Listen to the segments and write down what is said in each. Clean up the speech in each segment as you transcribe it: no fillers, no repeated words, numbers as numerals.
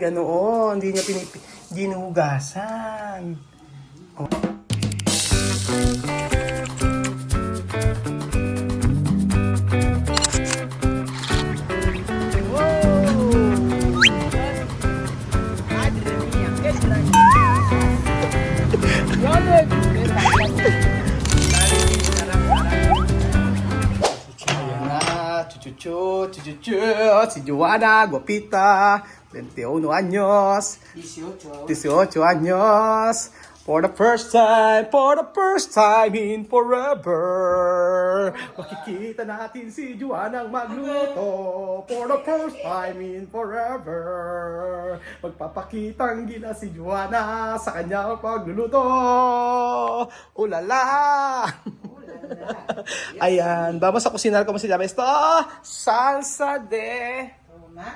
Ganoon. Hindi niya ginuhugasan. Oh. Ayan na, chuchuchu, si Joanna, guapita, 21 años, 18 años, for the first time in forever. Makikita natin si Joanna ang magluto, for the first time in forever. Magpapakitang gila si Joanna sa kanyang pagluluto. Ulala! Ayan, vamos a cocinar como se llama esto. Salsa de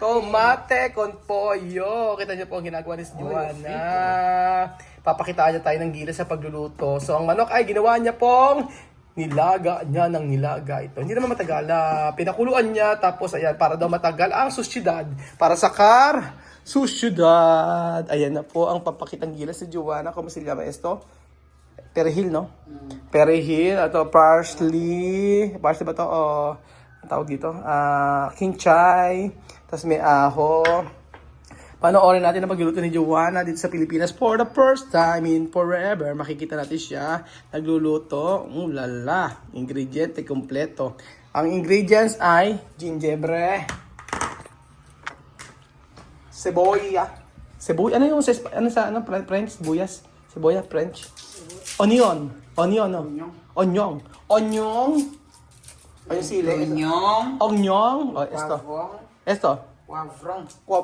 tomate con pollo. Kita niyo po ang ginagawa ni Joanna. Papakitaan niya tayo ng gila sa pagluluto. So ang manok ay ginawa niya pong nilaga niya ng nilaga ito. Hindi naman matagal. Pinakuluan niya tapos ayan, para daw matagal ang susyedad. Para sakar susyedad. Ayan na po ang papakitang gila si Joanna. Como se llama esto? Perejil, no? Perejil, ato parsley. Parsley ba to? Ang tawag dito? Kinchay. Tapos may aho. Panoorin natin ang pagluluto ni Joanna dito sa Pilipinas for the first time in forever. Makikita natin siya nagluluto. Lala. Ingrediente kompleto. Ang ingredients ay gingebre, cebolla. Cebolla. Ano yung French? Sibuyas? Cebolla, French? Onion, no? Onion. Onion sili. Onion. Esto.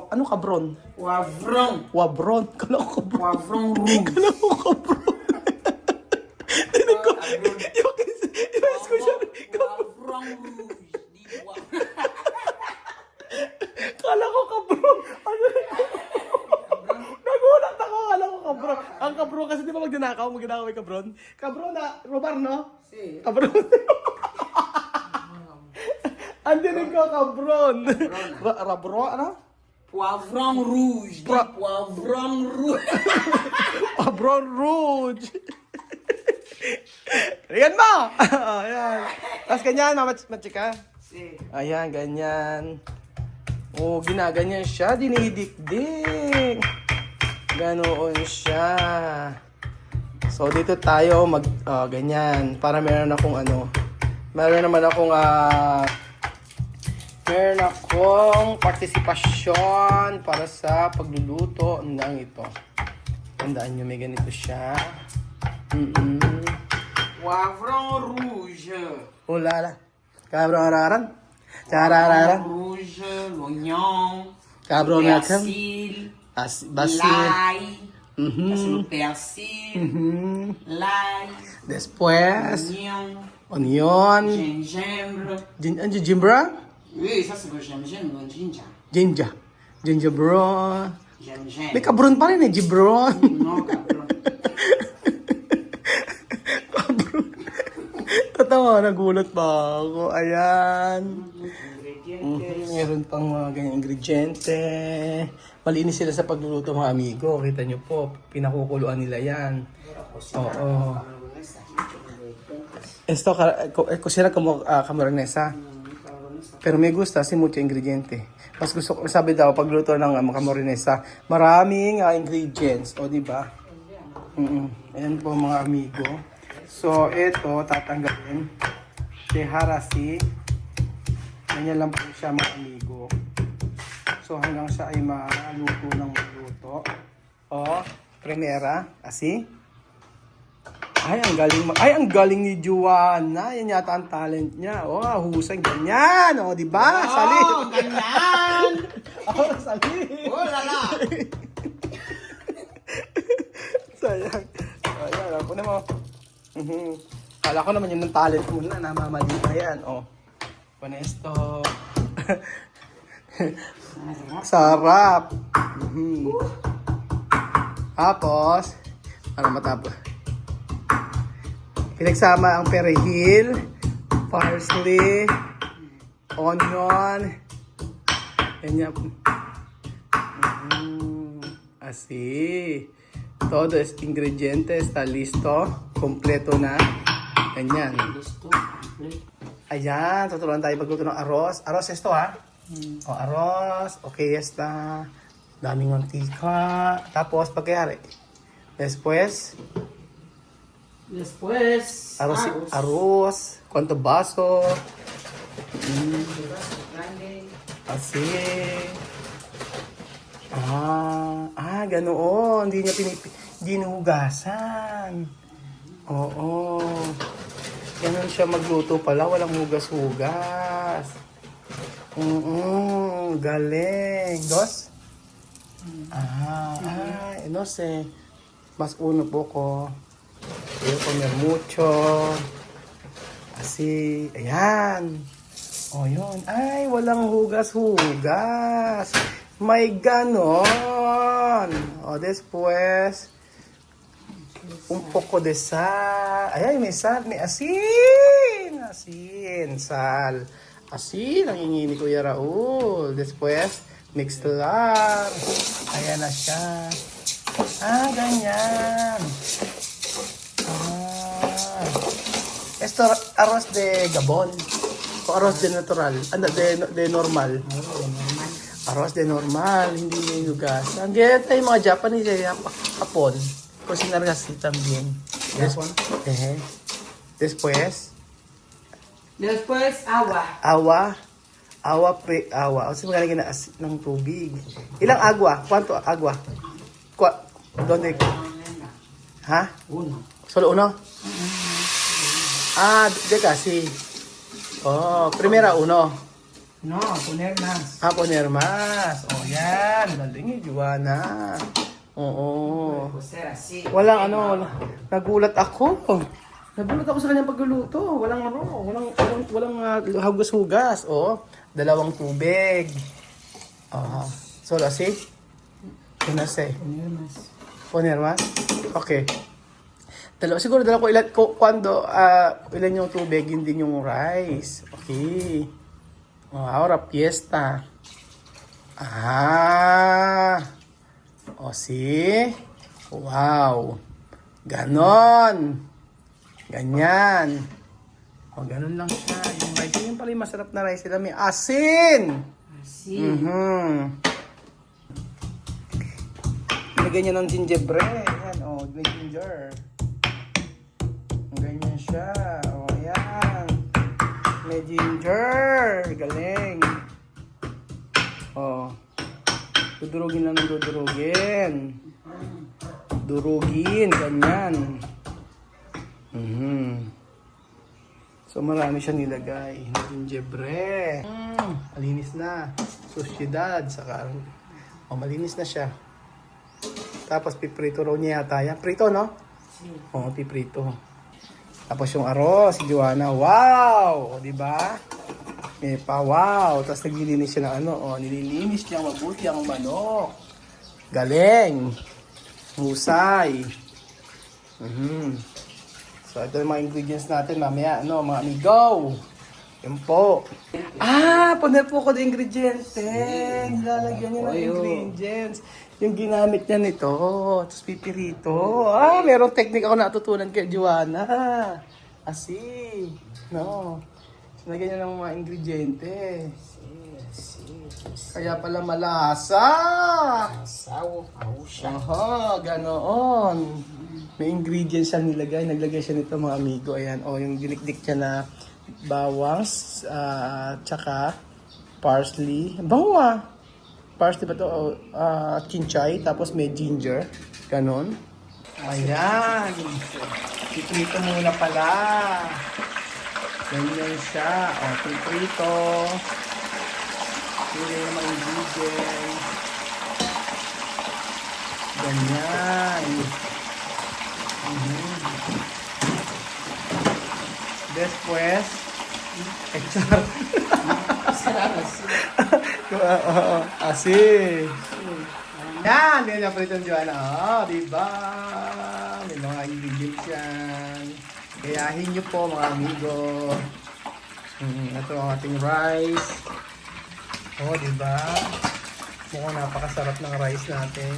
Ano kabron? Wabron. Kala ko kabron. Kala ko kabron. Tinig ko. Yung ko siya. Kala ko kabron. Nagulat ako. Kala ko kabron. Ang kabron kasi di ba magnanakaw may kabron? Kabron na, robar, no? Si. Kabron. Andinig ko, kabron. Rabro, ano? Poivron rouge. Poivron rouge. Poivron rouge. Ayan mo! Ayan. Tapos ganyan, machika. Si. Ayan, ganyan. Ginaganyan siya. Dinidikdik. Ganoon siya. So, dito tayo ganyan. Para meron akong meron akong partisipasyon para sa pagluluto ng ito. Tandaan nyo, may ganito siya. Poivron rouge. Ulala. Cabrón. Charararan. Rouge, l'oignon. Cabrón. Persil. Basil. L'ail. Le persil. L'ail. Después. Onion. Onion. Gingembre. Gingembre? Oui, ça c'est le gingembre, ginger. Gingembre. Gingembre. May kabron pa rin gibron. No, cabrón. Tatawa, nagulat pa ako. Ayan. Meron pang mga ganyang ingrediente. Malinis sila sa pagluluto mga amigo. Kita nyo po, pinakukuluan nila yan. Oo. Esto, cocina como camoranesa. Pero may gusta si mucho ingrediente. Mas gusto ko, sabi daw, pagluto ng camoranesa, maraming ingredients. O, di ba? Ayan po mga amigo. So, ito, tatanggalin. Dejar así. Ganyan lang po siya mga amigo. So, hanggang siya ay maluto ng maluto. O, primera, así. Ay, ang galing ni Joanna. Yan yata ang talent niya. Husay, ganyan. Di ba? Sali. Ganyan. Sali. Lala. Sayang. Ayan, ako na mo. Kala ko naman yun ng talent mo na namamali pa yan. Panesto. Sarap. Tapos, para matapos. Pinagsama ang perejil, parsley, onion, ganyan. Así. Todo es ingrediente está listo. Kompleto na. Ganyan. Listo. Complete. Ayan, tuturuan tayo magluto ng arroz. Arroz esto ha. O arroz. Okay, esta. Daming mantika. Tapos, pagkayari. Después, Arroz. arroz. Cuánto baso. Grande. Así. Ganoon. Hindi niya ginuhugasan. Oo. Ganun siya magluto pala. Walang hugas-hugas. Galing. Dos? No sé. Mas uno poco. Quiero comer mucho. Así. Ayan. O yun. Ay, walang hugas-hugas. May ganon. O, después, un poco de sal. Ay, may sal. May asin. Asin. Sal. Asin. Ang hingi ni Kuya Raul. Después, mix lang. Ayan na siya. Ganyan. Esto, arroz de Gabon. O arroz de natural. De normal. Arroz de normal, hindi may hugasan. Ganyan tayo mga Japanese, Japon. Cocinar así también. Japon? Después, Agua. Agua. O sino maglalagay ng tubig? Ilang agua? Quanto agua? Donde? Ha? Uno. Solo uno? De casi. Primera uno. No, poner más. Poner más. Yan. Galing Juana. Oo. Cocer así. Walang nagulat ako. Nagulat ako sa kanyang pagluluto. Walang hugas-hugas. Dalawang tubig. Solo así? Yun na say. Poner más. Poner más? Okay. Siguro dalawa ko ilan yung tubig, yun din yung rice. Okay. Ahora fiesta. Sí. Wow. Ganon. Ganyan. Ganon lang siya. Yung rice, yun pala yung masarap na rice nila. May asin. Así. Nilagyan niya ng gingebre. Ayan, may ginger. Ganyan siya. Ayan. May ginger. Galing. Dudurugin lang ng dudurugin. Durugin. Ganyan. So, marami siya nilagay. Gingebre. Malinis na. Susyedad. Saka, malinis na siya. Tapos, piprito raw niya yata. Yan, prito, no? Piprito. Tapos yung arroz, si Joanna, wow! Di ba? May wow! Tapos naglilinis siya ng nililinis niya mabuti ang manok. Galing! Husay! So, ito yung mga ingredients natin mamaya, mga amigo! Yan po. Puner po ko ng ingredients. Nilalagyan niya ng ingredients. Yung ginamit niya nito. Tapos pipirito. Merong technique ako natutunan kay Joanna. Asi. No. Sinagyan niya ng mga ingrediente. Kaya pala malasa. Ganoon. May ingredients siya nilagay. Naglagay siya nito mga amigo. Ayan. Yung dinikdik siya na bawang, tsaka parsley. Bawa. Parsley ba ito? Chinchay. Tapos may ginger. Ganon. Ayan. Piprito muna pala. Ganyan siya. Piprito. Pili naman ingredients. Ganyan. Después, echar. Así. Yan, yan yung prito ng Joanna. Diba? May mga ingredients yan. Kayahin nyo po mga amigo. Ito ang ating rice. Diba? Mukhang napakasarap ng rice natin.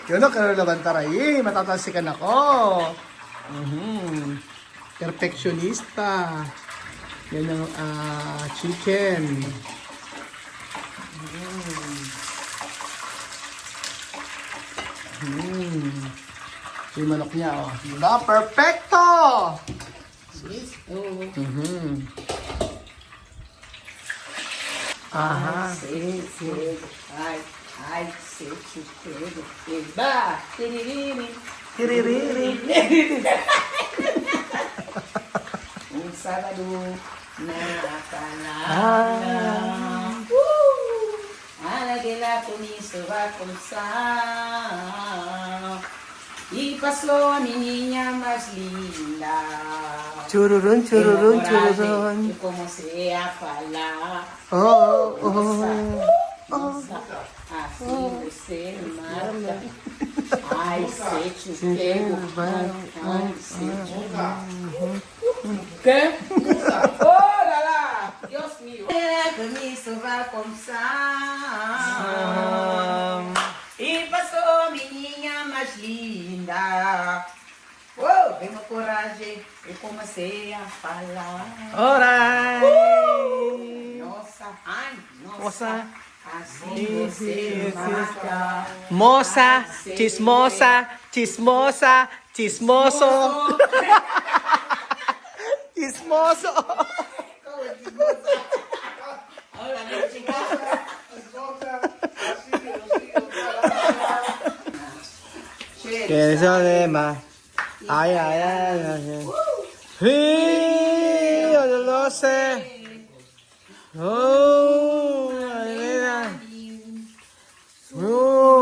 Yun ang karalaman taray. Matatalsikan ako. Perfectionista. Yan ang chicken. Yung manok niya, oh. Diba? Perfecto! Listo. Aha. Ay, iba. Tiririri. Tiririri. Un sábado na Ah. Alagila comienzo va a y pasó a mi niña más linda. Chururun, chururun, chururun. Y como sea falar. Oh, oh, Así você mata. Ai, se te pego. Ai, se te ¿Qué? ¡Oh, la la! Dios mío. Permiso va a comenzar. Y pasó mi niña más linda. Oh, tengo coraje y comencé a falar. Alright. Nossa, ai, nossa. Moça. Assim você mata. Moça, chismosa, chismosa, chismoso. Chismoso. Hola, mi chica. Que problema. Ay, ay, ay, ay. Sí, yo lo sé. Oh, mira.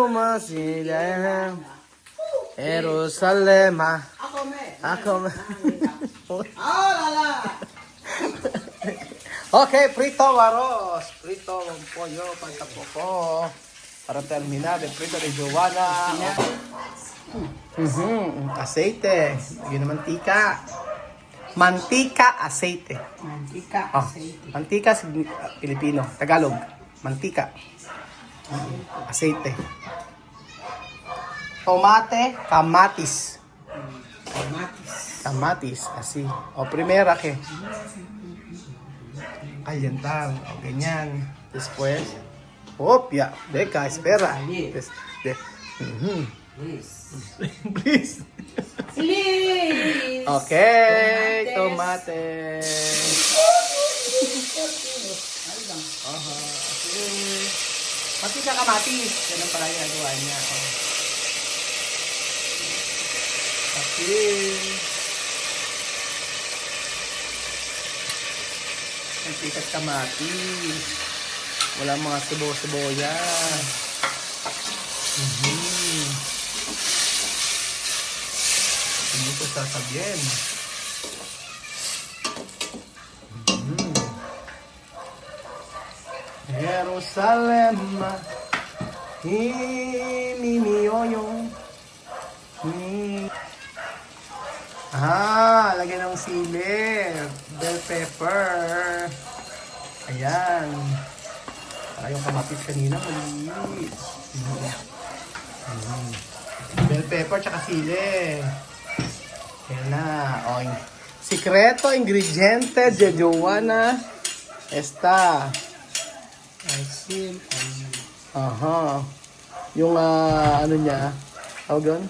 Masila. Jerusalem. A comer. Ako. Ah, la la. Okay, prito arroz. Prito pollo, pantapoko. Para terminar, el prito de Joanna. Aceite. Yun ang mantika. Mantika, aceite. Mantika, Ah, aceite. mantika sa Pilipino. Tagalog. Mantika. Aceite. Tomate, kamatis. Tomates. Kamatis, así. O primera que calentar, o ganyan. Después, opia, deca, espera. Please. Please. Okay, tomate. Aha, okay. Pati sa kamatis. Ganun pala yung nagawa niya. Oh. Okay. Mantikat kamatis. Wala mga sibo-siboyan. Hindi ko sasabihin. Jerusalem, himimiyoyo. Lagyan ng sili, bell pepper. Ayan. Para yung kamatis kanina, maliit. Bell pepper tsaka sili. Ayan na. O, sikreto, ingrediente de Joanna está. Asin. Aha. Yung ano niya, tawag doon?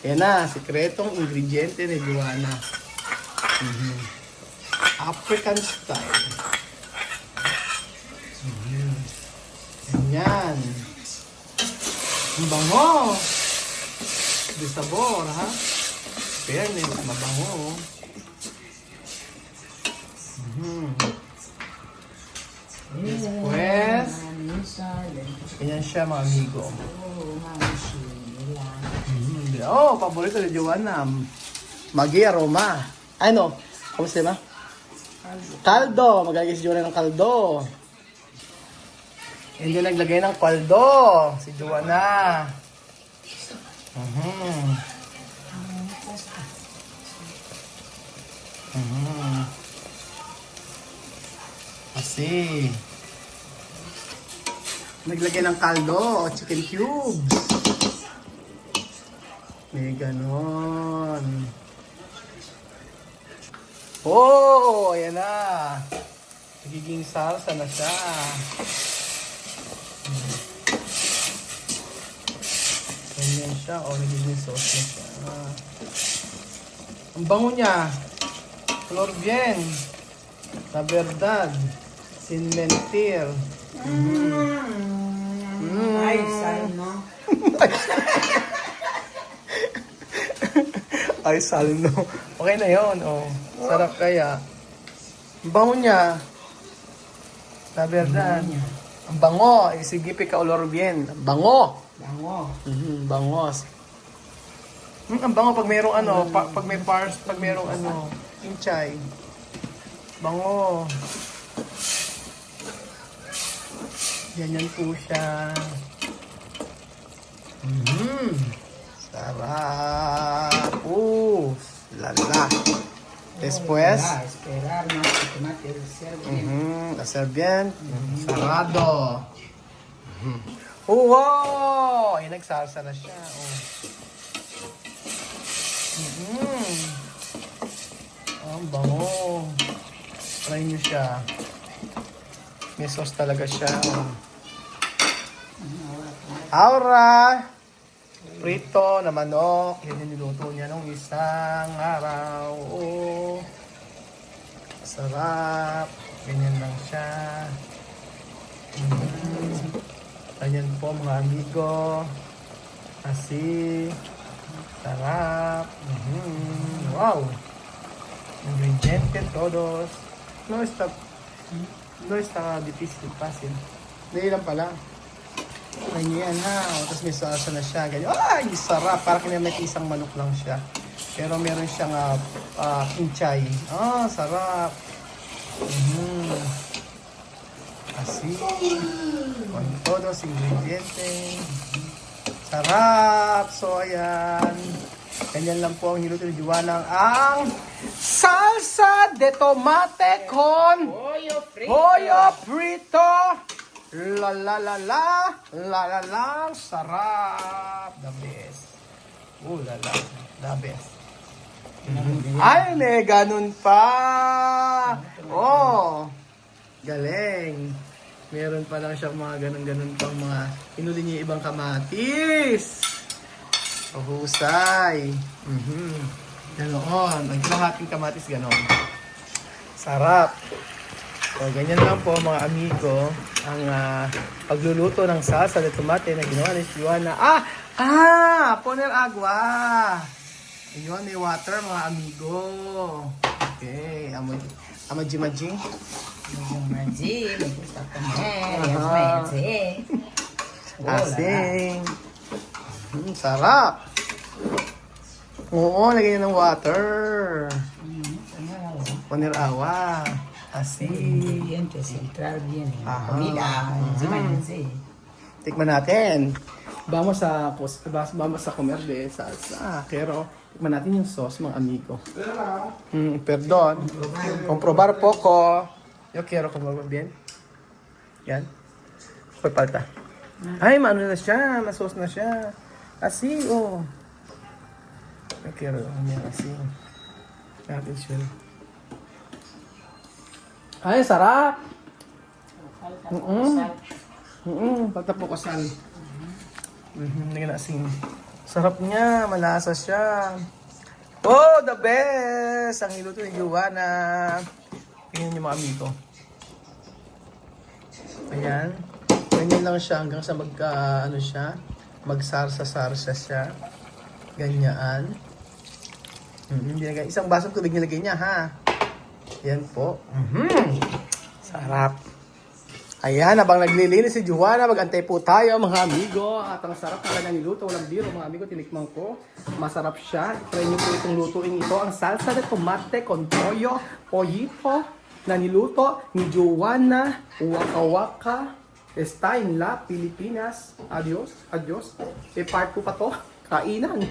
Ayan na, sikretong ingrediente ni Joanna. African style. Ayan. Ang bango. De sabor, ha? Kaya mabango. Después, ganyan siya mga amigo. Oh, paborito ni Joanna. Magi aroma. Ano? Kamusta ba? Kaldo. Magagay si Joanna ng kaldo. Hindi naglagay ng kaldo. Si Joanna. Kasi. Naglagay ng kaldo, chicken cubes. May ganon. Oh, ayan na. Nagiging salsa na siya. Ganyan siya. O, nagiging sauce na siya. Ang bango niya. Flor bien. La verdad. Sin mentir. Ay, sal, no? Ay, salno. Okay na yun. Oh. Sarap kaya. Ang bango niya. La verdad. Ang bango. Sige, ka olor bien. Ang bango. Bango. Bangos. Ang bango pag mayroong ano, pag may pars, pag mayroong ano, inchay. Bango. Ganyan po siya. Sarap. Lala. Después, Esperar, no? Que tomate el cerdo. hacer bien. Sarado. Wow! Ay, nagsalsa na siya. Ang bango. Try nyo siya. May sauce talaga siya. Aura! Prito na manok. Yan yung niluto niya nung isang araw. Sarap. Ganyan lang siya. Ganyan po mga amigo. Asi. Sarap. Wow. Ingredientes todos. No está difícil, fácil. Dahil lang pala. Ay, yan ha. Tapos may salsa na siya. Ganyan. Ay, sarap. Parang kinamit isang manok lang siya. Pero meron siyang kinchay. Sarap. Así. Con todos ingredientes. Sarap. So, ayan. Ganyan lang po ang niluto ni Juana. Ang salsa de tomate con pollo frito. La la la la. La la la. Sarap. The best. La la. The best. Ay, may ganun pa. Galing. Meron pa lang siyang mga ganun-ganun pang mga inuli niya ibang kamatis. Husay. Ganoon. Ang lahating kamatis ganoon. Sarap. So, ganyan lang po mga amigo ang pagluluto ng salsa de tomate na ginawa ni Juana. Poner agua. Ayun, may water mga amigo. Okay. Amaji-maji. Maji, me gusta comer. Es maji. Asing. Sarap. Oo, lagyan niya ng water. Poner agua. Así. Ingredientes, entrar bien en la comida. Maji. Tikman natin. Vamos a comer de salsa. Pero tikman natin yung sauce, mga amigo. Perdón. Comprobar poco. Yo quiero comprobar bien. Yan. Fue palta. Ay, maano na siya. Masos na siya. Así, Yo quiero así. Natin siya. Ay, sarap. Palta po kasal. Hindi na asin. Sarap niya, malasa siya. The best! Ang niluto ni Juana. Tingnan niyo mga amigo. Ayan. Ganyan lang siya hanggang sa magsarsa-sarsa siya. Ganyan. Isang basong tubig nilagay niya, ha? Yan po. Sarap. Ayan, habang naglilinis si Juana, mag-antay po tayo mga amigo. At ang sarap na kanyang niluto, walang biro mga amigo, tinikman ko. Masarap siya. Try niyo po itong lutuin ito. Ang salsa de tomate con pollo, pollito, na niluto ni Juana Waka Waka. Está en la Pilipinas. Adios. E part ko pa to. Kainan.